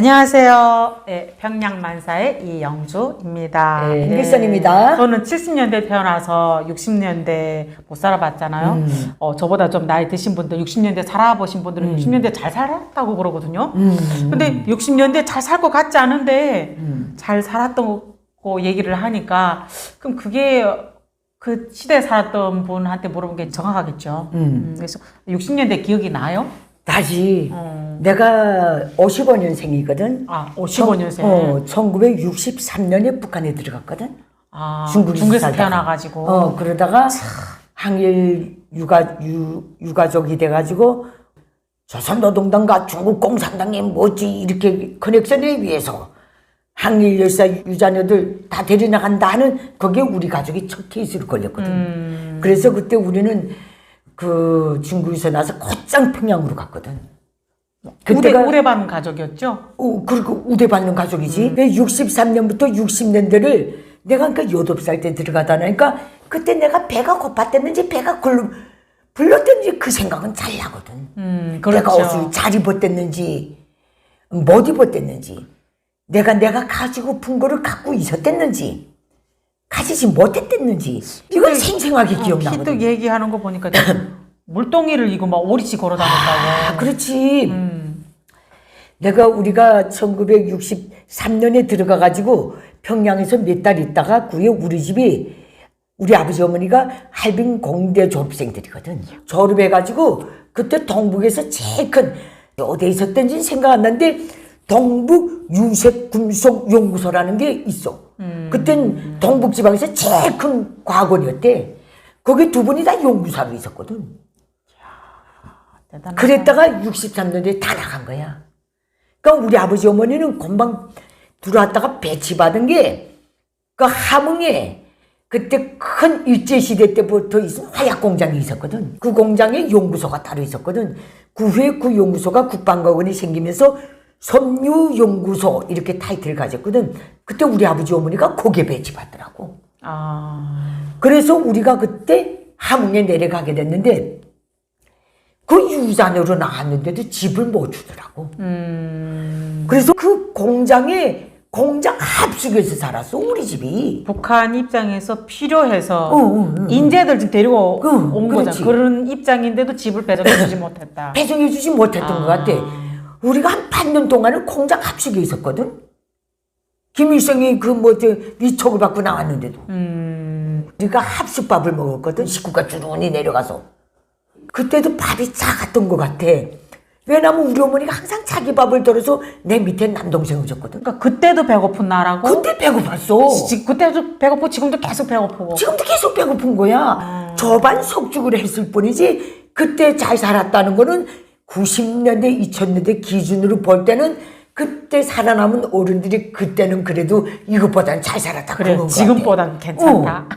안녕하세요. 네, 평양만사의 이영주입니다. 네, 일선입니다. 저는 70년대 태어나서 60년대 못 살아봤잖아요. 저보다 좀 나이 드신 분들, 60년대 살아보신 분들은 60년대 잘 살았다고 그러거든요. 근데 60년대 잘 살 것 같지 않은데 잘 살았다고 얘기를 하니까 그럼 그게 그 시대에 살았던 분한테 물어본 게 정확하겠죠. 그래서 60년대 기억이 나요? 다시 내가 55년생이거든. 아, 55년생. 1963년에 북한에 들어갔거든. 아, 중국에서 중국에서 살다가. 태어나가지고. 그러다가 항일 유가족이 돼가지고 조선노동당과 중국 공산당이 뭐지 이렇게 커넥션에 위해서 항일 열사 유자녀들 다 데려나간다 하는 그게 우리 가족이 첫 케이스로 걸렸거든. 그래서 그때 우리는 그 중국에서 나서 곧장 평양으로 갔거든. 그때가 우대받는 가족이었죠? 그리고 우대받는 가족이지. 63년부터 60년대를 내가 그러니까 8살 때 들어가다 나니까 그때 내가 배가 고팠댔는지 배가 불렀댔는지 그 생각은 잘 나거든. 그렇죠. 내가 옷을 잘 입었댔는지 못 입었댔는지 내가 가지고 푼 거를 갖고 있었댔는지 가지지 못했댔는지 이건 생생하게 기억나거든. 피도 얘기하는 거 보니까 물동이를 이고 막 오리치 걸어다녔다고. 그렇지. 우리가 1963년에 들어가가지고 평양에서 몇 달 있다가 그에 우리 집이 우리 아버지 어머니가 할빈 공대 졸업생들이거든. 졸업해가지고 그때 동북에서 제일 큰 어디에 있었던지 생각 안 나는데 동북 유색 금속 연구소라는 게 있어. 그땐 동북 지방에서 제일 큰 과학원이었대. 거기 두 분이 다 연구사로 있었거든. 대단하다. 그랬다가 63년도에 다 나간 거야. 그러니까 우리 아버지 어머니는 금방 들어왔다가 배치받은 게 그 함흥에 그때 큰 일제시대 때부터 있은 화약 공장이 있었거든. 그 공장에 연구소가 따로 있었거든. 그 후에 그 연구소가 국방과원이 생기면서 섬유연구소 이렇게 타이틀을 가졌거든. 그때 우리 아버지 어머니가 거기에 배치받더라고. 그래서 우리가 그때 함흥에 내려가게 됐는데 그 유산으로 나왔는데도 집을 못 주더라고. 그래서 그 공장 합숙에서 살았어 우리 집이. 북한 입장에서 필요해서 인재들 지금 데리고 온 그렇지. 거잖아. 그런 입장인데도 집을 배정해주지 못했다. 배정해주지 못했던 것 같아. 우리가 한 8년 동안은 공장 합숙에 있었거든. 김일성이 위촉을 받고 나왔는데도. 우리가 합숙밥을 먹었거든. 식구가 주run이 내려가서. 그때도 밥이 작았던 것 같아. 왜냐면 우리 어머니가 항상 자기 밥을 덜어서 내 밑에 남동생을 줬거든. 그러니까 그때도 배고픈 나라고. 그때 배고팠어. 그때도 배고프고 지금도 계속 배고프고. 지금도 계속 배고픈 거야. 저반 석죽을 했을 뿐이지 그때 잘 살았다는 거는 90년대, 2000년대 기준으로 볼 때는 그때 살아남은 어른들이 그때는 그래도 이것보다는 잘 살았다. 그래, 지금보단 괜찮다.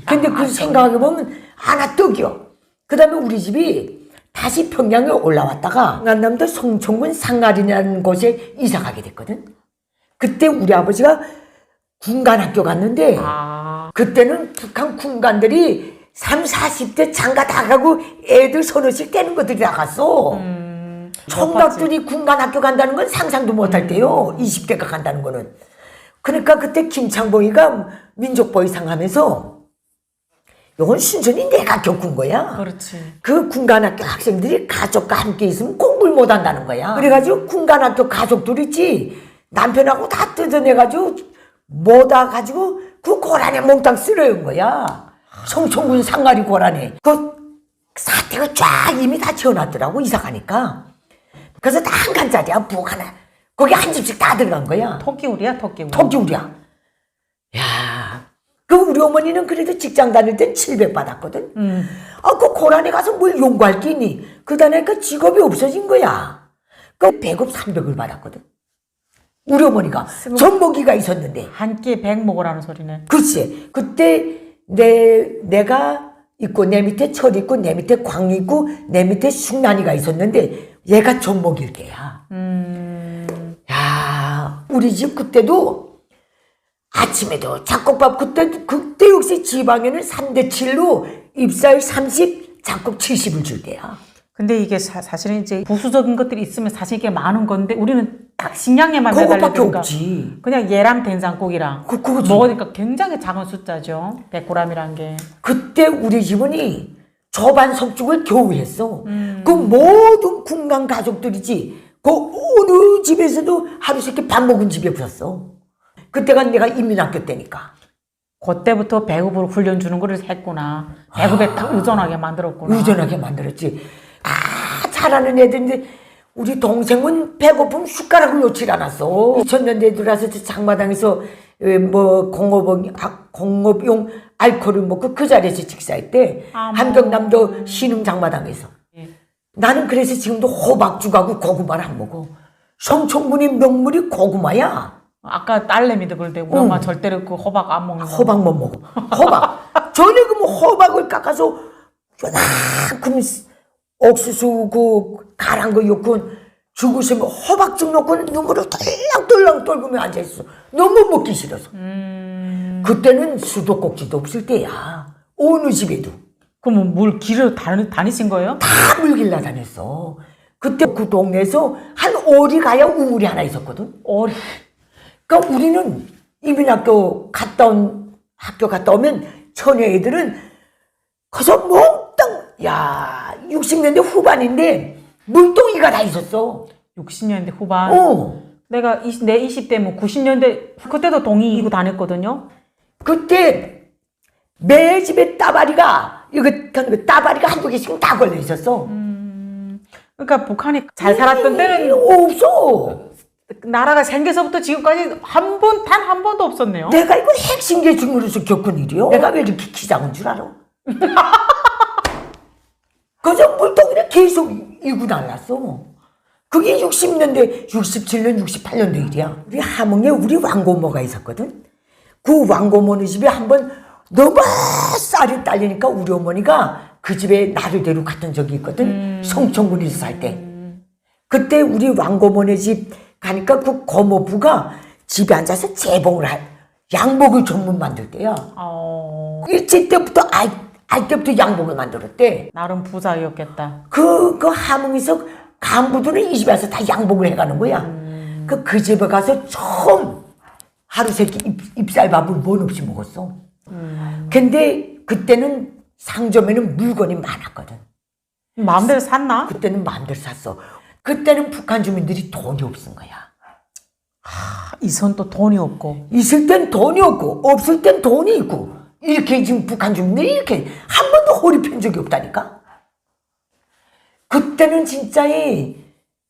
근데 그 생각해보면 하나 떡이요. 그 다음에 우리 집이 다시 평양에 올라왔다가 강남도 성촌군 상알이라는 곳에 이사 가게 됐거든. 그때 우리 아버지가 군관학교 갔는데 그때는 북한 군관들이 30, 40대 장가 다 가고 애들 서너씩 떼는 것들이 나갔어. 총각들이 군관학교 간다는 건 상상도 못할 때요. 20대가 간다는 거는. 그러니까 그때 김창봉이가 민족보위상 하면서 이건 순전히 내가 겪은 거야. 그렇지. 그 군관학교 학생들이 가족과 함께 있으면 공부를 못 한다는 거야. 그래가지고 군관학교 가족들 있지. 남편하고 다 뜯어내가지고 못 와가지고 그 고란에 몽땅 쓸어온 거야. 성촌군 상가리 고란에. 그 사태가 쫙 이미 다 지어놨더라고 이사 가니까. 그래서 다 한 칸짜리야 부엌 하나. 거기 한 집씩 다 들어간 거야. 토끼우리야 토끼우리. 토끼우리야. 야. 그 우리 어머니는 그래도 직장 다닐 땐 700 받았거든. 그 고란에 가서 뭘 연구할 게 있니? 그다음에 직업이 없어진 거야. 그 배급 300을 받았거든. 우리 어머니가 젖먹이가 있었는데. 한 끼에 100 먹으라는 소리네. 그렇지. 그때 내가 있고 내 밑에 철 있고 내 밑에 광 있고 내 밑에 숙난이가 있었는데 얘가 젖먹일 때야. 야, 우리 집 그때도 아침에도 잡곡밥 그때 역시 지방에는 3대 7로 입살 30, 잡곡 70을 줄 때야. 근데 이게 사실은 이제 부수적인 것들이 있으면 사실 이게 많은 건데 우리는 딱 식량에만 그거밖에 매달리니까 없지. 그냥 얘랑 된장국이랑 그거지. 먹으니까 굉장히 작은 숫자죠. 100g이란 게. 그때 우리 집은이 저반 석죽을 겨우 했어. 그 모든 군강 가족들이지. 그 어느 집에서도 하루 세끼 밥 먹은 집이 없었어. 그때가 내가 인민학교 때니까. 그때부터 배급으로 훈련 주는 거를 했구나. 배급에 딱 의존하게 만들었구나. 의존하게 만들었지. 잘하는 애들인데 우리 동생은 배고픔 숟가락을 놓질 않았어. 2000년대에 들어와서 저 장마당에서 뭐 공업용 알코올을 먹고 그 자리에서 직사했대. 한경남도 신흥 장마당에서. 나는 그래서 지금도 호박죽하고 고구마를 안 먹어. 성천군의 명물이 고구마야. 아까 딸내미도 그러대. 우리 엄마 절대로 그 호박 안 먹는 거. 호박 못 먹어. 호박. 저녁에 뭐 호박을 깎아서 요만큼 옥수수 그 가란 거 넣고 죽으시면 호박죽 넣고 눈물을 똘랑똘랑 떨구며 앉아있어. 너무 먹기 싫어서. 그때는 수도꼭지도 없을 때야. 어느 집에도. 그럼 물 길을 다니신 거예요? 다 물길라 다녔어. 그때 그 동네에서 한 오리 가야 우물이 하나 있었거든. 오리. 그러니까 우리는 이민학교 갔다 오면 처녀 애들은 거기서 몽땅, 야, 60년대 후반인데 물동이가 다 있었어. 60년대 후반. 내 20대면 90년대 그때도 동이 이고 다녔거든요. 그때 매 집에 따바리가 따바리가 한두 개씩 다 걸려 있었어. 그러니까 북한이 잘 살았던 때는 없어. 나라가 생겨서부터 지금까지 단 한 번도 없었네요. 내가 이걸 핵심 계층으로서 겪은 일이요. 내가 왜 이렇게 키 작은 줄 알아? 그저 물동이를 계속 이고 날랐어. 그게 60년대, 67년, 68년도 일이야. 우리 함흥에 우리 왕고모가 있었거든. 그 왕고모네 집에 한번 너무 쌀이 딸리니까 우리 어머니가 그 집에 나를 데리고 갔던 적이 있거든. 성천군에서 살 때. 그때 우리 왕고모네 집 가니까 그 고모부가 집에 앉아서 양복을 전문 만들 때야. 일제 때부터 알 때부터 양복을 만들었대. 나름 부자였겠다. 그 함흥에서 간부들은 이 집에 와서 다 양복을 해가는 거야. 그 집에 가서 처음 하루 세끼 잎쌀밥을 뭘 없이 먹었어. 근데 그때는 상점에는 물건이 많았거든. 마음대로 샀나? 그때는 마음대로 샀어. 그때는 북한 주민들이 돈이 없은 거야. 이선 또 돈이 없고. 있을 땐 돈이 없고 없을 땐 돈이 있고 이렇게 지금 북한 주민들이 이렇게 한 번도 허리 편 적이 없다니까. 그때는 진짜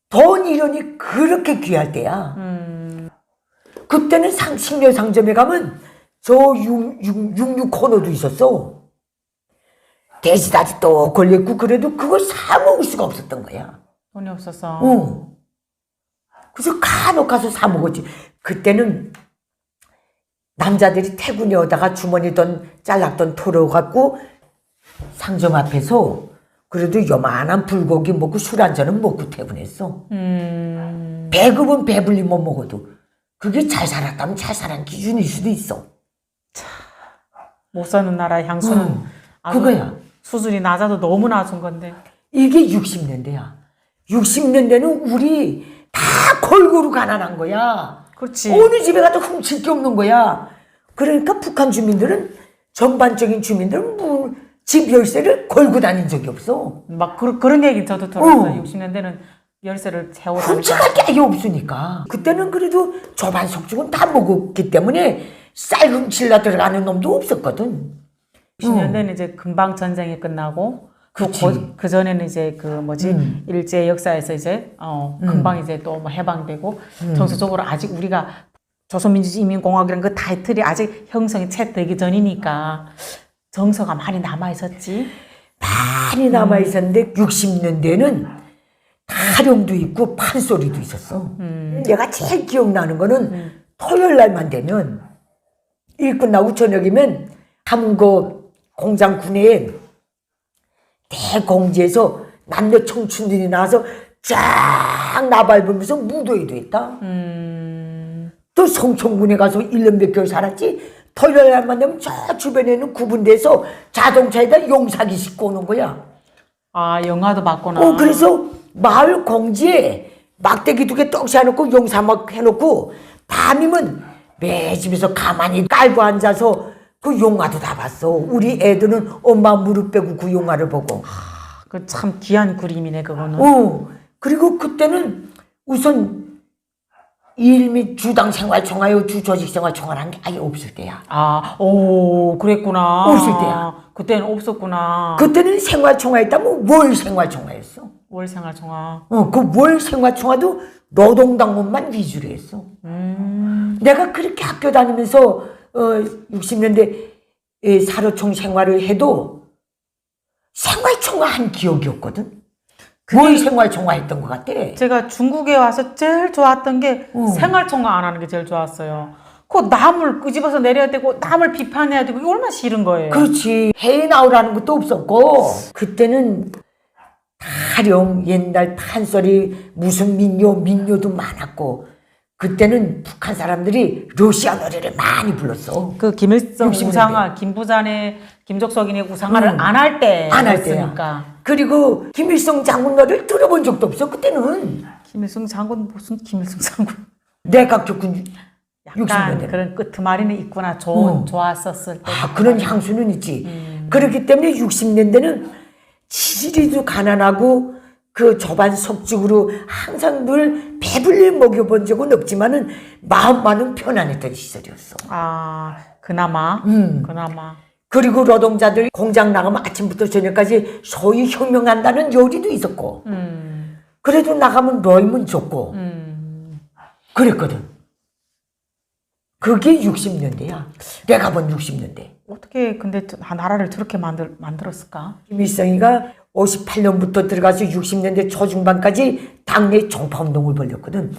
돈 이론이 그렇게 귀할 때야. 그때는 식료 상점에 가면 저 육류 코너도 있었어. 돼지다리 또 걸려있고 그래도 그걸 사 먹을 수가 없었던 거야. 돈이 없어서. 그래서 간혹 가서 사 먹었지. 그때는 남자들이 태군에 오다가 주머니 돈 잘랐던 토로 갖고 상점 앞에서 그래도 요만한 불고기 먹고 술 한 잔은 먹고 퇴근했어. 배급은 배불리 못 먹어도 그게 잘 살았다면 잘 살한 기준일 수도 있어. 못 사는 나라의 향수는 그거야. 수준이 낮아도 너무 낮은 건데. 이게 60년대야. 60년대는 우리 다 골고루 가난한 거야. 그렇지. 어느 집에 가도 훔칠 게 없는 거야. 그러니까 북한 주민들은 전반적인 주민들은 집 열쇠를 걸고 다닌 적이 없어. 막 그런 얘기 저도 들었어요. 60년대는 열쇠를 채워 다니까. 훔쳐갈 게 아예 없으니까. 그때는 그래도 저반 석죽은 다 먹었기 때문에 쌀 훔칠라 들어가는 놈도 없었거든. 60년대는 이제 금방 전쟁이 끝나고 그 전에는 이제 일제 역사에서 이제 금방 이제 또 뭐 해방되고 정서적으로 아직 우리가 조선민주주의인민공화국이라는 그 타이틀이 아직 형성이 채 되기 전이니까 정서가 많이 남아 있었지. 많이 남아 있었는데 60년대는 타령도 있고 판소리도 있었어. 내가 제일 기억나는 거는 토요일 날만 되면 일 끝나고 저녁이면 함흥고 공장 구내에 대공지에서 남녀 청춘들이 나와서 쫙 나발부면서 무도회도 했다. 또 성천군에 가서 1년 몇 개월 살았지. 토요일 날만 되면 저 주변에는 구분돼서 자동차에다 용사기 싣고 오는 거야. 아, 영화도 봤구나. 그래서 마을 공지에 막대기 2개 떡시 해놓고 용사 막 해놓고 밤이면 매 집에서 가만히 깔고 앉아서 그 용화도 다 봤어. 우리 애들은 엄마 무릎 빼고 그 용화를 보고. 그 참 귀한 그림이네 그거는. 그리고 그때는 우선 일 및 주당 생활청하요 주조직 생활청하라는 게 아예 없을 때야. 그랬구나. 없을 때야. 그때는 없었구나. 그때는 생활청하 있다면 월 생활청하였어. 월생활청화. 그 월 생활청하도 노동당원만 위주로 했어. 내가 그렇게 학교 다니면서 60년대 사료청 생활을 해도 생활청화 한 기억이 없거든. 월 생활청화 했던 것 같아. 제가 중국에 와서 제일 좋았던 게 생활청화 안 하는 게 제일 좋았어요. 그 남을 끄집어서 내려야 되고 남을 비판해야 되고 이거 얼마나 싫은 거예요. 그렇지. 해외 나오라는 것도 없었고 그때는 타령 옛날 판소리 무슨 민요도 많았고 그때는 북한 사람들이 러시아 노래를 많이 불렀어. 그 김일성 60년대. 우상화, 김부잔의 김적석인의 우상화를 안 할 때. 안 할 때야. 그리고 김일성 장군 노래를 들어본 적도 없어. 그때는 김일성 장군 무슨 김일성 장군? 내각 적군 약간 60년대. 그런 끄트머리는 있구나. 좋았었을 때. 그런 향수는 있지. 그렇기 때문에 60년대는 지리도 가난하고 그 저반 석죽으로 항상 늘 배불리 먹여본 적은 없지만은 마음만은 편안했던 시절이었어. 그나마. 그나마. 그리고 노동자들 공장 나가면 아침부터 저녁까지 소위 혁명한다는 요리도 있었고 그래도 나가면 로이면 좋고 그랬거든. 그게 60년대야. 내가 본 60년대. 어떻게 근데 나라를 저렇게 만들었을까? 김일성이가 58년부터 들어가서 60년대 초중반까지 당내 종파운동을 벌였거든.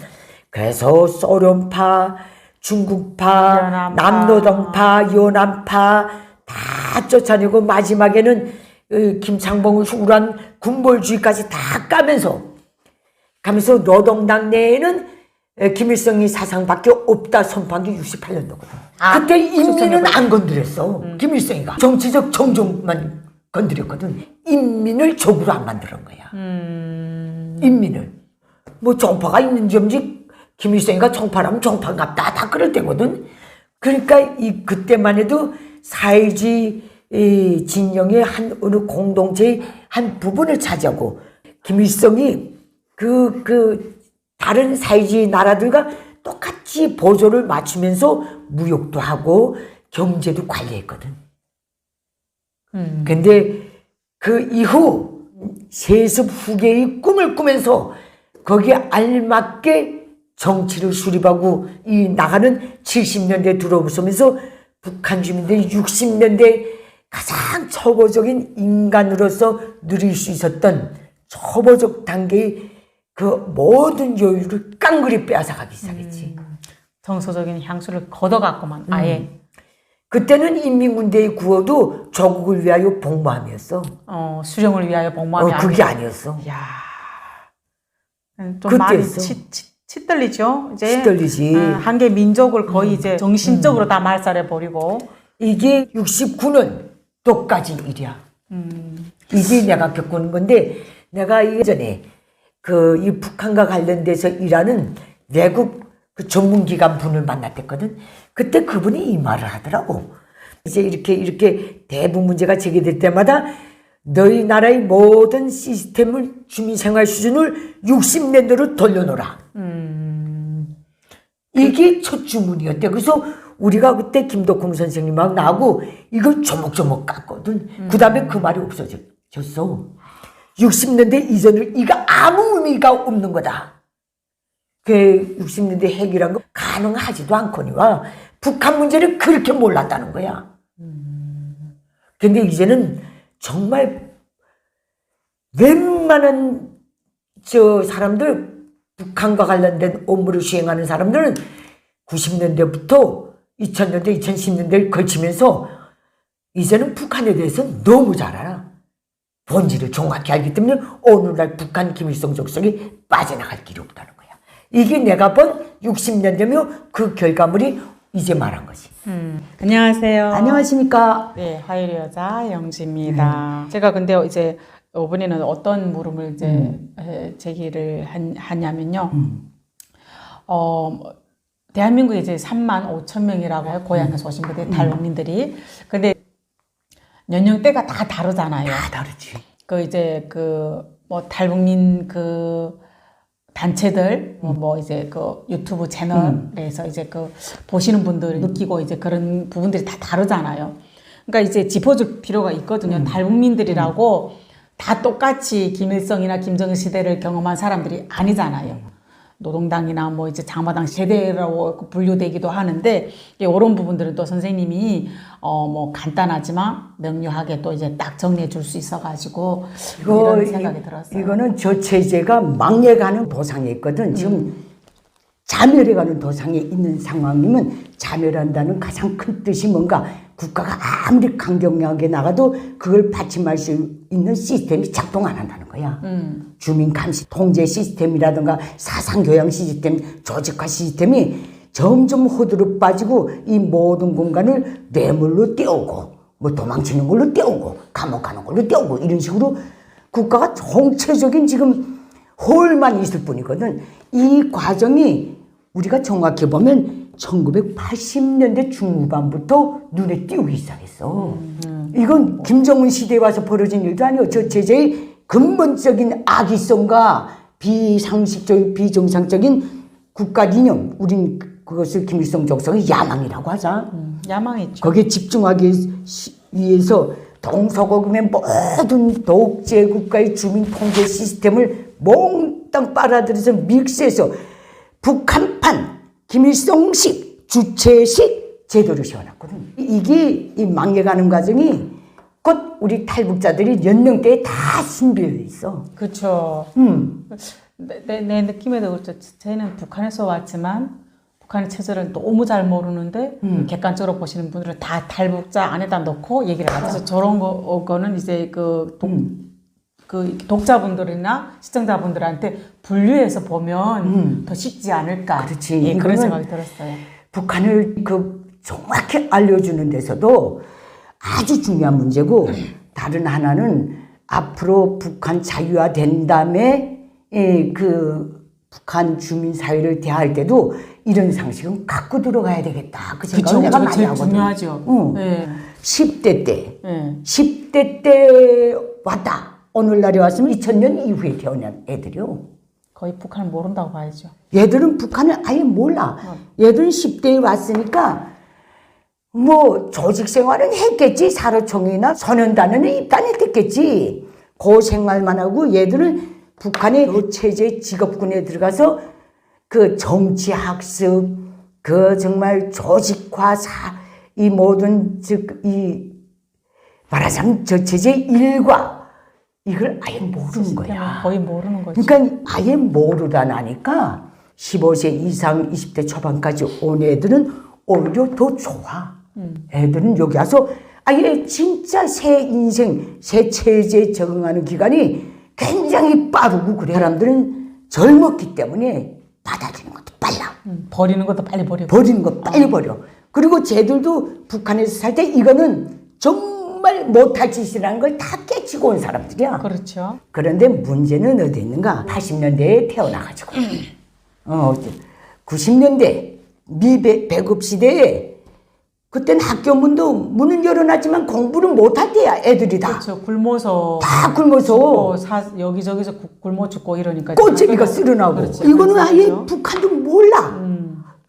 그래서 소련파, 중국파, 연합파. 남노동파, 연합파 다 쫓아내고 마지막에는 김창봉의 우울한 군벌주의까지 다 가면서 노동당 내에는 김일성이 사상밖에 없다 선포한 게 68년도거든. 그때 인민은 안 건드렸어. 김일성이가 정치적 정종만 건드렸거든. 인민을 적으로 안 만드는 거야. 인민을. 뭐 정파가 있는지 없는지 김일성이가 정파라면 정파인갑다 다 그럴 때거든. 그러니까 그때만 해도 사회주의 진영의 어느 공동체의 한 부분을 차지하고 김일성이 다른 사회주의 나라들과 똑같이 보조를 맞추면서 무역도 하고 경제도 관리했거든. 근데 그 이후 세습 후계의 꿈을 꾸면서 거기에 알맞게 정치를 수립하고 나가는 70년대 들어서면서 북한 주민들이 60년대 가장 초보적인 인간으로서 누릴 수 있었던 초보적 단계의 그 모든 여유를 깡그리 빼앗아가기 시작했지. 정서적인 향수를 걷어갔구만 아예. 그때는 인민군대의 구호도 조국을 위하여 복무함이었어. 수령을 위하여 복무함이 그게 아니었어. 이야, 좀 많이 그때였어. 치떨리죠. 이제 치떨리지. 한 개 민족을 거의 이제 정신적으로 다 말살해 버리고. 이게 69년도까지 일이야. 이게 내가 겪은 건데 내가 예전에 이 북한과 관련돼서 일하는 외국 그 전문기관 분을 만났댔거든. 그때 그분이 이 말을 하더라고. 이제 이렇게 대북 문제가 제기될 때마다 너희 나라의 모든 시스템을 주민생활 수준을 60년대로 돌려놓으라. 이게 첫 주문이었대. 그래서 우리가 그때 김덕홍 선생님하고 나하고 이걸 조목조목 깠거든. 그 다음에 그 말이 없어졌어. 60년대 이전을 이거 아무 의미가 없는 거다. 그 60년대 핵이란 거 가능하지도 않거니와 북한 문제를 그렇게 몰랐다는 거야. 근데 이제는 정말 웬만한 사람들 북한과 관련된 업무를 수행하는 사람들은 90년대부터 2000년대, 2010년대를 걸치면서 이제는 북한에 대해서 너무 잘 알아. 본질을 정확히 알기 때문에 오늘날 북한 김일성 적성이 빠져나갈 길이 없다는 거야. 이게 내가 본 60년대며 그 결과물이 이제 말한 거지. 안녕하세요. 안녕하십니까. 네, 하이리 여자 영지입니다. 제가 근데 이제 이번에는 어떤 물음을 이제 제기를 하냐면요. 대한민국에 이제 35,000명이라고 해요. 고향에서 오신 분들, 탈북민들이. 근데 연령대가 다 다르잖아요. 다 다르지. 그 이제 뭐 탈북민 단체들, 뭐 이제 유튜브 채널에서 이제 보시는 분들 느끼고 이제 그런 부분들이 다 다르잖아요. 그러니까 이제 짚어줄 필요가 있거든요. 탈북민들이라고 다 똑같이 김일성이나 김정일 시대를 경험한 사람들이 아니잖아요. 노동당이나 뭐 이제 장마당 세대라고 분류되기도 하는데 이런 부분들은 또 선생님이 뭐 간단하지만 명료하게 또 이제 딱 정리해 줄 수 있어가지고 이런 생각이 들었어요. 이거는 저체제가 망해가는 도상에 있거든. 지금 자멸해가는 도상에 있는 상황이면 자멸한다는 가장 큰 뜻이 뭔가 국가가 아무리 강경하게 나가도 그걸 받침할 수 있는 시스템이 작동 안 한다는 거야. 주민 감시 통제 시스템이라든가 사상 교양 시스템, 조직화 시스템이 점점 호두로 빠지고 이 모든 공간을 뇌물로 떼우고 뭐 도망치는 걸로 떼우고 감옥 가는 걸로 떼우고 이런 식으로 국가가 총체적인 지금 홀만 있을 뿐이거든. 이 과정이 우리가 정확히 보면 1980년대 중후반부터 눈에 띄우기 시작했어. 이건 김정은 시대에 와서 벌어진 일도 아니에요. 저 체제의 근본적인 악의성과 비상식적인 비정상적인 국가 이념, 우린 그것을 김일성 적성의 야망이라고 하자. 야망이죠. 거기에 집중하기 위해서 동서고금의 모든 독재 국가의 주민 통제 시스템을 몽땅 빨아들여서 믹스해서 북한판 김일성식 주체식 제도를 세워놨거든. 이게 이 망해가는 과정이 곧 우리 탈북자들이 연령대에 다 신비해 있어. 그렇죠. 내 느낌에도 그렇죠. 저희는 북한에서 왔지만 북한의 체제를 너무 잘 모르는데 객관적으로 보시는 분들은 다 탈북자 안에다 넣고 얘기를 하죠. 저런 거는 이제 그 독자분들이나 시청자분들한테 분류해서 보면 더 쉽지 않을까. 그렇지. 예, 그런 생각이 들었어요. 북한을 정확히 알려주는 데서도 아주 중요한 문제고, 다른 하나는 앞으로 북한 자유화된 다음에 북한 주민 사회를 대할 때도 이런 상식은 갖고 들어가야 되겠다. 그 생각을 내가 많이 하거든. 중요하죠. 네. 10대 때, 10대 때 왔다. 오늘날에 왔으면 2000년 이후에 태어난 애들이요. 거의 북한을 모른다고 봐야죠. 얘들은 북한을 아예 몰라. 얘들은 10대에 왔으니까 뭐 조직 생활은 했겠지. 사로총이나 소년단에는 입단했겠지. 그 생활만 하고 얘들은 북한의 체제 직업군에 들어가서 그 정치 학습, 그 정말 조직화 이 모든 말하자면 저 체제 일과 이걸 아예 모르는 거야. 거의 모르는 거지. 그러니까 아예 모르다 나니까 15세 이상 20대 초반까지 온 애들은 오히려 더 좋아. 애들은 여기 와서 아예 진짜 새 인생, 새 체제에 적응하는 기간이 굉장히 빠르고 그래. 사람들은 젊었기 때문에 받아들이는 것도 빨라. 버리는 것도 빨리 버리고. 버리는 거 빨리 버려. 그리고 쟤들도 북한에서 살 때 이거는 정말 못할 짓이라는 걸 다 깨치고 온 사람들이야. 그렇죠. 그런데 문제는 어디 있는가? 80년대에 태어나가지고 90년대 미배급 시대에 그때는 학교 문은 열어놨지만 공부를 못할 때야. 애들이 다. 그렇죠. 굶어서. 다 굶어서. 여기저기서 굶어 죽고 이러니까. 꼬챙이가 쓸어나고. 그렇지, 이거는 아예 그렇죠. 북한도 몰라.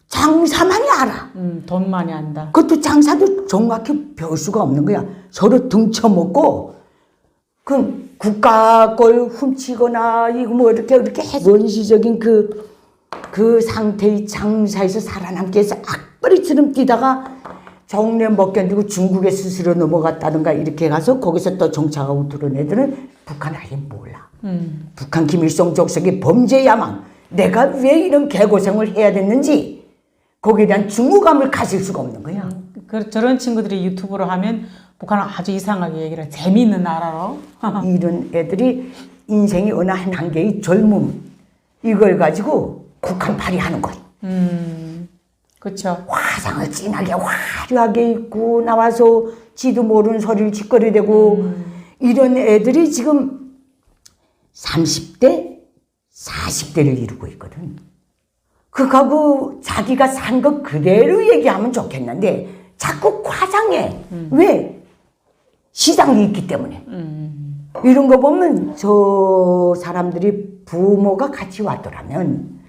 장사만이 알아. 돈 많이 안다. 그것도 장사도 정확히 배울 수가 없는 거야. 서로 등쳐먹고, 그 국가 걸 훔치거나, 이거 뭐 이렇게 해서 원시적인 그 상태의 장사에서 살아남기 위해서 악바리처럼 뛰다가 정례 못 견디고 중국에 스스로 넘어갔다든가 이렇게 가서 거기서 또 정착하고 들어온 애들은 북한 아예 몰라. 북한 김일성 족속의 범죄 야망, 내가 왜 이런 개고생을 해야 됐는지 거기에 대한 중후감을 가질 수가 없는 거야. 저런 친구들이 유튜브로 하면 북한은 아주 이상하게 얘기를 해. 재미있는 나라로. 이런 애들이 인생이 어느 한 단계의 젊음 이걸 가지고 북한팔이 하는 거야. 그렇죠. 화상을 진하게 화려하게 입고 나와서 지도 모르는 소리를 짓거리대고 이런 애들이 지금 30대, 40대를 이루고 있거든. 그거하고 자기가 산 것 그대로 얘기하면 좋겠는데 자꾸 과장해. 왜? 시장이 있기 때문에. 이런 거 보면 저 사람들이 부모가 같이 왔더라면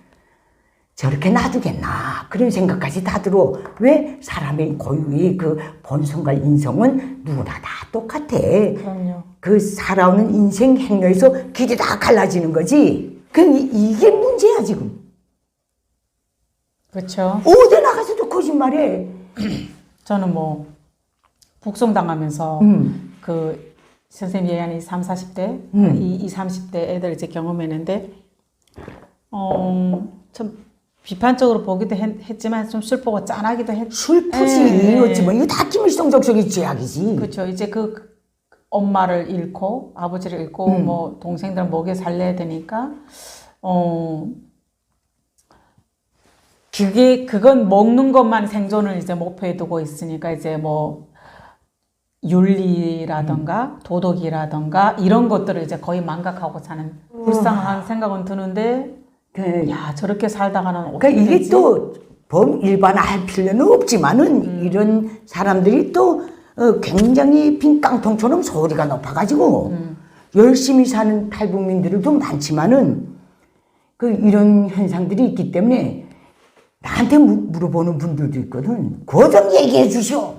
저렇게 놔두겠나 그런 생각까지 다 들어. 왜? 사람의 고유의 그 본성과 인성은 누구나 다 똑같아. 그럼요. 그 살아오는 인생 행로에서 길이 다 갈라지는 거지. 이게 문제야 지금. 그렇죠. 어디 나가서도 거짓말해. 저는 뭐 북송당하면서 그 선생님 얘기하는 30, 40대, 이 30대 애들 이제 경험했는데 참 비판적으로 보기도 했지만 좀 슬프고 짠하기도 했. 슬프지. 어찌면 이거 다 김일성적적인 죄악이지. 그렇죠. 이제 그 엄마를 잃고 아버지를 잃고 뭐 동생들 먹여 살려야 되니까 그건 먹는 것만 생존을 이제 목표에 두고 있으니까 이제 뭐 윤리라던가 도덕이라던가 이런 것들을 이제 거의 망각하고 사는 불쌍한 생각은 드는데 야 저렇게 살다가는 어떻게 그러니까 이게 되지? 또 일반화할 필요는 없지만은 이런 사람들이 또 굉장히 빈 깡통처럼 소리가 높아가지고 열심히 사는 탈북민들도 많지만은 이런 현상들이 있기 때문에 나한테 물어보는 분들도 있거든. 그거 좀 얘기해 주시오.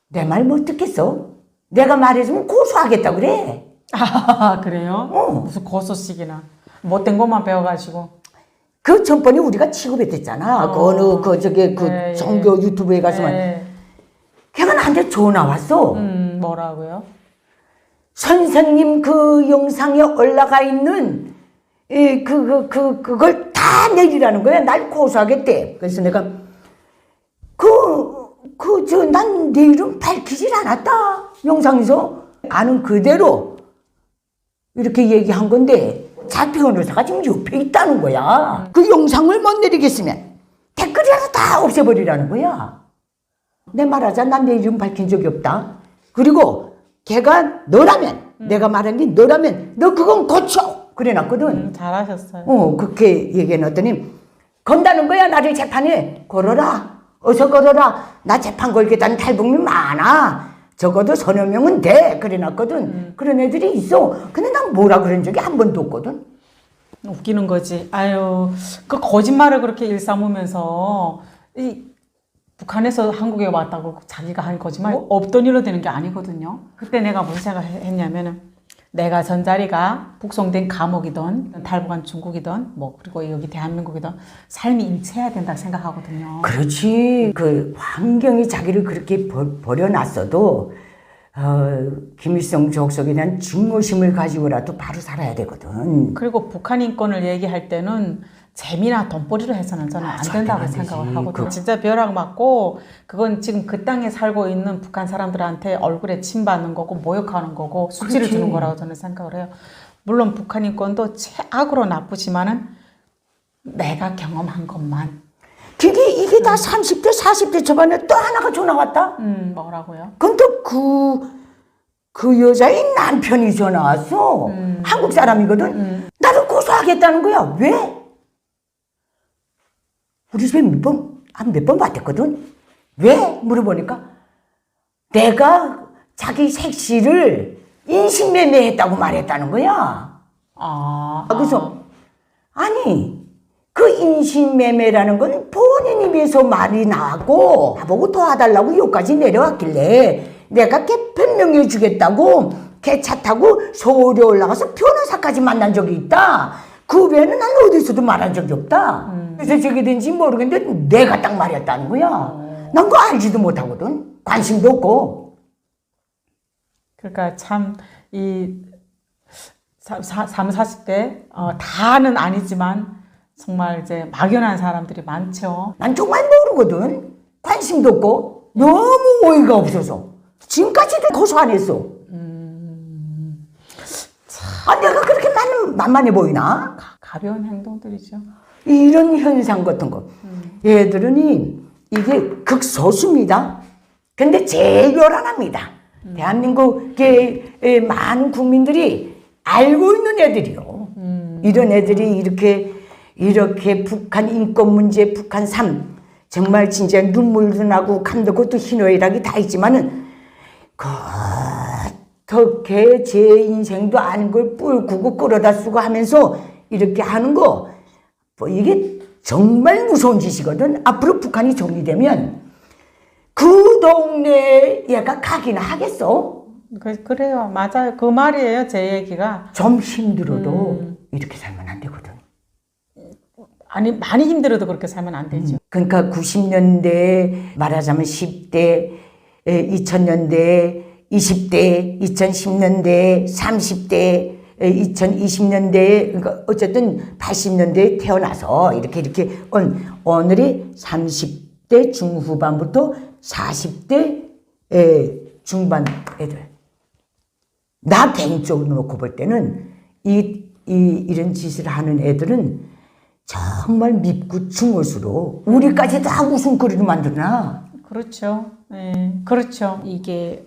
내 말 못 듣겠어? 내가 말해주면 고소하겠다 그래. 아 그래요? 무슨 고소식이나 못된 것만 배워가지고. 그 전번에 우리가 취급했댔잖아. 그 어느 네, 종교 유튜브에 가서만. 네. 걔가 나한테 전화 왔어. 뭐라고요? 선생님 그 영상에 올라가 있는 그걸 다 내리라는 거야. 날 고소하겠대. 그래서 내가 난 내 이름 밝히질 않았다. 영상에서 아는 그대로 이렇게 얘기한 건데 자평 의사가 지금 옆에 있다는 거야. 그 영상을 못 내리겠으면 댓글이라도 다 없애버리라는 거야. 내 말하자. 난 내 이름 밝힌 적이 없다. 그리고 걔가 너라면 내가 말한 게 너라면 너 그건 고쳐. 그래놨거든. 잘하셨어요. 그렇게 얘기해놨더니 건다는 거야. 나를 재판에 걸어라. 어서 걸어라. 나 재판 걸겠다는 탈북민 많아. 적어도 서너 명은 돼. 그래놨거든. 그런 애들이 있어. 근데 난 뭐라 그런 적이 한 번도 없거든. 웃기는 거지. 아유, 그 거짓말을 그렇게 일삼으면서 이 북한에서 한국에 왔다고 자기가 한 거짓말 없던 일로 되는 게 아니거든요. 그때 내가 무슨 생각을 했냐면은 내가 전자리가 북송된 감옥이든 탈북한 중국이든 뭐 그리고 여기 대한민국이든 삶이 일체해야 된다 생각하거든요. 그렇지. 그 환경이 자기를 그렇게 버려놨어도 김일성 족속에 대한 증오심을 가지고라도 바로 살아야 되거든. 그리고 북한 인권을 얘기할 때는 재미나 돈벌이로 해서는 저는 안 된다고 생각을 하거든요. 진짜 벼락 맞고 그건 지금 그 땅에 살고 있는 북한 사람들한테 얼굴에 침 받는 거고 모욕하는 거고 수치를 주는 거라고 저는 생각을 해요. 물론 북한 인권도 최악으로 나쁘지만은 내가 경험한 것만. 이게 다 30대 40대 초반에 또 하나가 전화 왔다. 뭐라고요? 그건 또 그 여자의 남편이 전화 왔어. 한국 사람이거든. 나를 고소하겠다는 거야. 왜? 우리 집에 몇 번 봤댔거든. 왜? 물어보니까 내가 자기 색시를 인신매매했다고 말했다는 거야. 그래서 아니 그 인신매매라는 건 본인 입에서 말이 나고 나보고 도와달라고 여기까지 내려왔길래 내가 걔 변명해 주겠다고 걔 차 타고 서울에 올라가서 변호사까지 만난 적이 있다. 그 외에는 난 어디서도 말한 적이 없다. 그래서 저게 된지 모르겠는데 내가 딱 말했다는 거야. 난 그거 알지도 못하거든. 관심도 없고. 그러니까 참 이 30, 40대 다는 아니지만 정말 이제 막연한 사람들이 많죠. 난 정말 모르거든. 관심도 없고 너무 어이가 없어서 지금까지도 고소 안 했어. 내가 그렇게 만만해 보이나? 가벼운 행동들이죠. 이런 현상 같은 거. 얘들은 이게 극소수입니다. 근데 제일 요란합니다. 대한민국의 많은 국민들이 알고 있는 애들이요. 이런 애들이 이렇게 북한 인권 문제, 북한 삶 정말 진짜 눈물도 나고 감동고 또 희노애락이 다 있지만은 어떻게 제 인생도 아닌 걸 뿔구고 끌어다 쓰고 하면서 이렇게 하는 거 뭐 이게 정말 무서운 짓이거든. 앞으로 북한이 정리되면 그 동네에 얘가 가기는 하겠어. 그래요. 맞아요. 그 말이에요. 제 얘기가. 좀 힘들어도 이렇게 살면 안 되거든. 아니, 많이 힘들어도 그렇게 살면 안 되죠. 그러니까 90년대 말하자면 10대, 2000년대, 20대, 2010년대, 30대, 2020년대, 그러니까 어쨌든 80년대에 태어나서 이렇게 오늘이 30대 중후반부터 40대 중반 애들. 나 개인적으로 놓고 볼 때는 이런 짓을 하는 애들은 정말 밉고 중얼수록 우리까지 다 웃음거리로 만드나. 그렇죠. 네, 그렇죠. 이게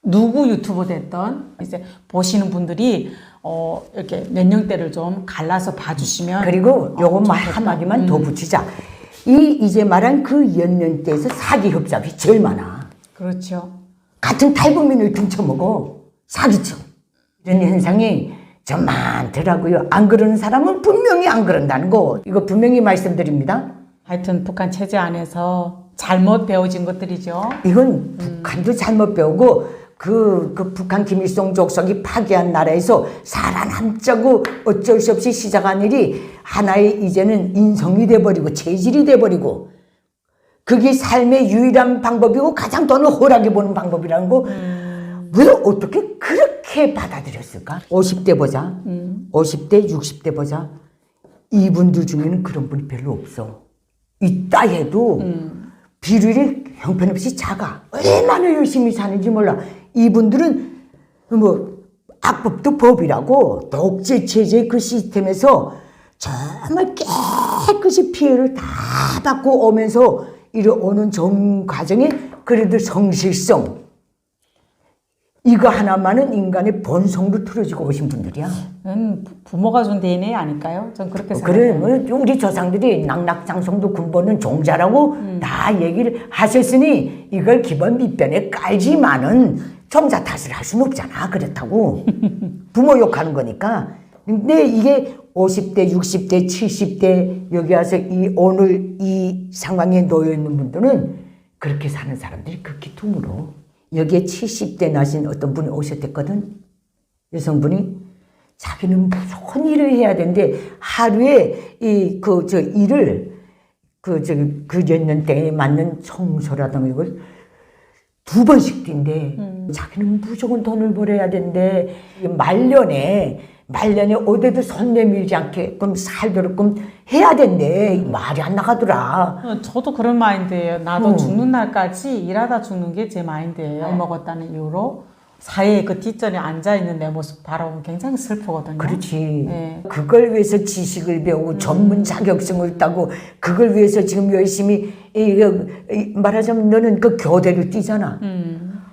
누구 유튜브 됐던 이제 보시는 분들이 이렇게 연령대를 좀 갈라서 봐주시면. 그리고 요거 한마디만 더 붙이자. 이제 말한 그 연령대에서 사기 흡잡이 제일 많아. 그렇죠. 같은 탈북민을 등쳐먹어. 사기쳐. 이런 현상이 좀 많더라고요. 안 그러는 사람은 분명히 안 그런다는 거. 이거 분명히 말씀드립니다. 하여튼 북한 체제 안에서 잘못 배워진 것들이죠. 이건 북한도 잘못 배우고 그 북한 김일성 족속이 파괴한 나라에서 살아남자고 어쩔 수 없이 시작한 일이 하나의 이제는 인성이 돼버리고 체질이 돼버리고 그게 삶의 유일한 방법이고 가장 돈을 홀하게 보는 방법이라는 거. 왜 어떻게 그렇게 받아들였을까? 50대 보자. 50대, 60대 보자. 이분들 중에는 그런 분이 별로 없어. 있다 해도 비율이 형편없이 작아. 얼마나 열심히 사는지 몰라. 이분들은 뭐 악법도 법이라고 독재 체제의 그 시스템에서 정말 깨끗이 피해를 다 받고 오면서 이뤄오는 정 과정에 그래도 성실성 이거 하나만은 인간의 본성도 틀어지고 오신 분들이야. 부모가 준 DNA 아닐까요? 전 그렇게 생각해요. 그래, 우리 조상들이 낙낙장성도 군보는 종자라고 다 얘기를 하셨으니 이걸 기본 밑변에 깔지만은 종자 탓을 할 수는 없잖아. 그렇다고. 부모 욕하는 거니까. 근데 이게 50대, 60대, 70대 여기 와서 오늘 이 상황에 놓여 있는 분들은 그렇게 사는 사람들이 극히 드물어. 여기에 70대 나신 어떤 분이 오셨댔거든. 여성분이 자기는 무슨 일을 해야 되는데 하루에 일을 그 연령대에 맞는 청소라든가 이걸 2번씩 뛴대. 자기는 무조건 돈을 벌어야 된대. 말년에 어디에도 손 내밀지 않게끔 살도록끔 해야 된대. 말이 안 나가더라. 저도 그런 마인드예요. 나도 죽는 날까지 일하다 죽는 게 제 마인드예요. 먹었다는 이유로 사회의 그 뒷전에 앉아있는 내 모습 바라보면 굉장히 슬프거든요. 그렇지. 네. 그걸 위해서 지식을 배우고 전문 자격증을 따고 그걸 위해서 지금 열심히 말하자면 너는 그 교대를 뛰잖아.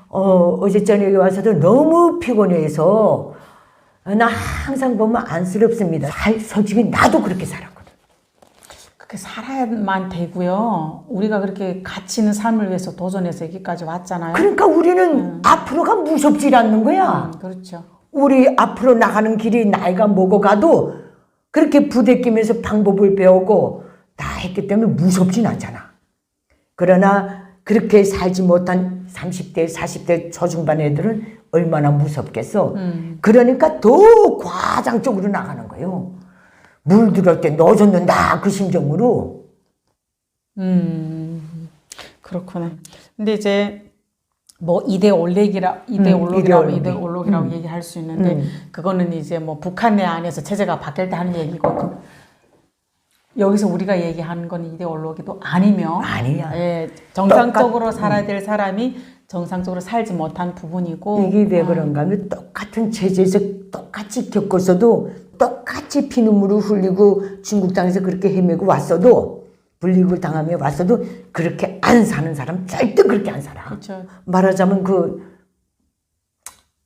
어제 저녁에 와서도 너무 피곤해서 나 항상 보면 안쓰럽습니다. 솔직히 나도 그렇게 살았거든. 그렇게 살아야만 되고요. 우리가 그렇게 가치 있는 삶을 위해서 도전해서 여기까지 왔잖아요. 그러니까 우리는 앞으로가 무섭지 않는 거야. 그렇죠. 우리 앞으로 나가는 길이 나이가 먹어가도 그렇게 부대끼면서 방법을 배우고 다 했기 때문에 무섭진 않잖아. 그러나 그렇게 살지 못한 30대, 40대 초중반 애들은 얼마나 무섭겠어. 그러니까 더 과장적으로 나가는 거예요. 물 들어올 때 넣어줬는다 그 심정으로. 그렇구나. 근데 이제 뭐 이데올로기라고 얘기할 수 있는데 그거는 이제 뭐 북한 내 안에서 체제가 바뀔 때 하는 얘기고 여기서 우리가 얘기하는 건 이데올로기도 아니며 아니야. 예, 정상적으로 살아야 될 사람이 정상적으로 살지 못한 부분이고 이게 왜 그런가 하면 똑같은 체제에서 똑같이 겪었어도 똑같이 피눈물을 흘리고 중국 땅에서 그렇게 헤매고 왔어도 불이익을 당하며 왔어도 그렇게 안 사는 사람 절대 그렇게 안 살아. 그렇죠. 말하자면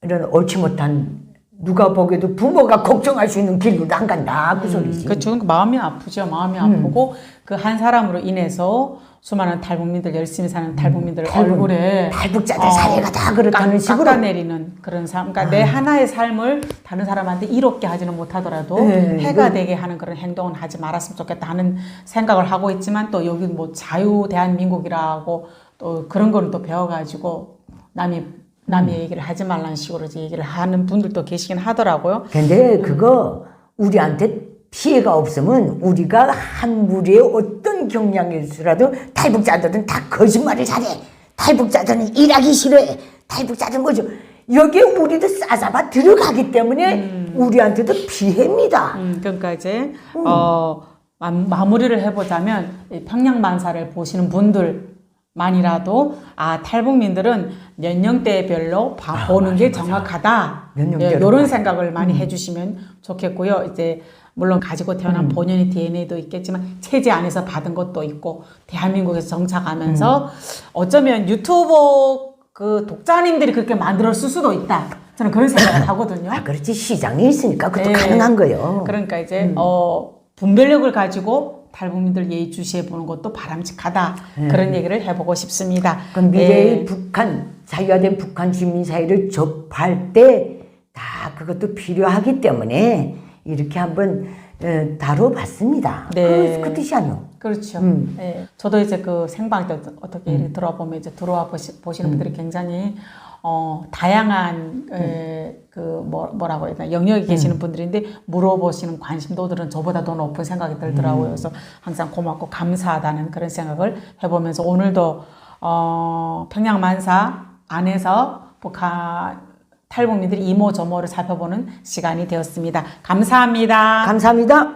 이런 옳지 못한 누가 보기에도 부모가 걱정할 수 있는 길로 안 간다 그 소리지. 그렇죠. 마음이 아프죠. 마음이 아프고 그 한 사람으로 인해서 수많은 탈북민들, 열심히 사는 탈북민들 얼굴에 탈북자들 사례가 다 그렇다는 식으로 깎아내리는 그런 삶. 그러니까 내 하나의 삶을 다른 사람한테 이롭게 하지는 못하더라도 해가 되게 하는 그런 행동은 하지 말았으면 좋겠다 하는 생각을 하고 있지만 또 여기 뭐 자유 대한민국이라고 또 그런 거는 또 배워가지고 남의 얘기를 하지 말라는 식으로 이제 얘기를 하는 분들도 계시긴 하더라고요. 근데 그거 우리한테 피해가 없으면 우리가 한 무리의 어떤 경향일수라도 탈북자들은 다 거짓말을 잘해. 탈북자들은 일하기 싫어해. 탈북자들은 뭐죠? 여기에 우리도 싸잡아 들어가기 때문에 우리한테도 피해입니다. 그러니까 이제 마무리를 해보자면 이 평양만사를 보시는 분들만이라도 탈북민들은 연령대별로 보는 게 정확하다. 이런 생각을 많이 해주시면 좋겠고요. 이제 물론 가지고 태어난 본연의 DNA도 있겠지만 체제 안에서 받은 것도 있고 대한민국에서 정착하면서 어쩌면 유튜버 그 독자님들이 그렇게 만들었을 수도 있다. 저는 그런 생각을 하거든요. 그렇지. 시장이 있으니까 그것도 가능한 거예요. 그러니까 이제 분별력을 가지고 탈북민들 예의주시해 보는 것도 바람직하다. 그런 얘기를 해보고 싶습니다. 그럼 미래의 북한, 자유화된 북한 주민사회를 접할 때 다 그것도 필요하기 때문에 이렇게 한번 다뤄봤습니다. 그 뜻이 아니요. 그렇죠. 네. 저도 이제 그 생방 때 어떻게 얘기 들어보면 이제 들어와 보시는 분들이 굉장히 다양한 뭐라고 해야 되나 영역에 계시는 분들인데 물어보시는 관심도들은 저보다 더 높은 생각이 들더라고요. 그래서 항상 고맙고 감사하다는 그런 생각을 해보면서 오늘도 평양만사 안에서 북한 탈북민들이 이모저모를 살펴보는 시간이 되었습니다. 감사합니다. 감사합니다.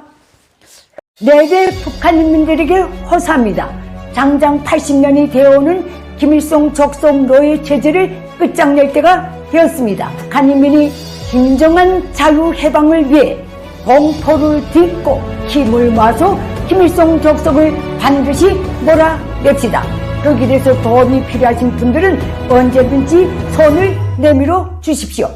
내게 북한 인민들에게 호소합니다. 장장 80년이 되어오는 김일성 적성 노예 체제를 끝장낼 때가 되었습니다. 북한 인민이 진정한 자유 해방을 위해 공포를 딛고 힘을 모아서 김일성 적성을 반드시 몰아냅시다. 그 길에서 도움이 필요하신 분들은 언제든지 손을 내밀어 주십시오.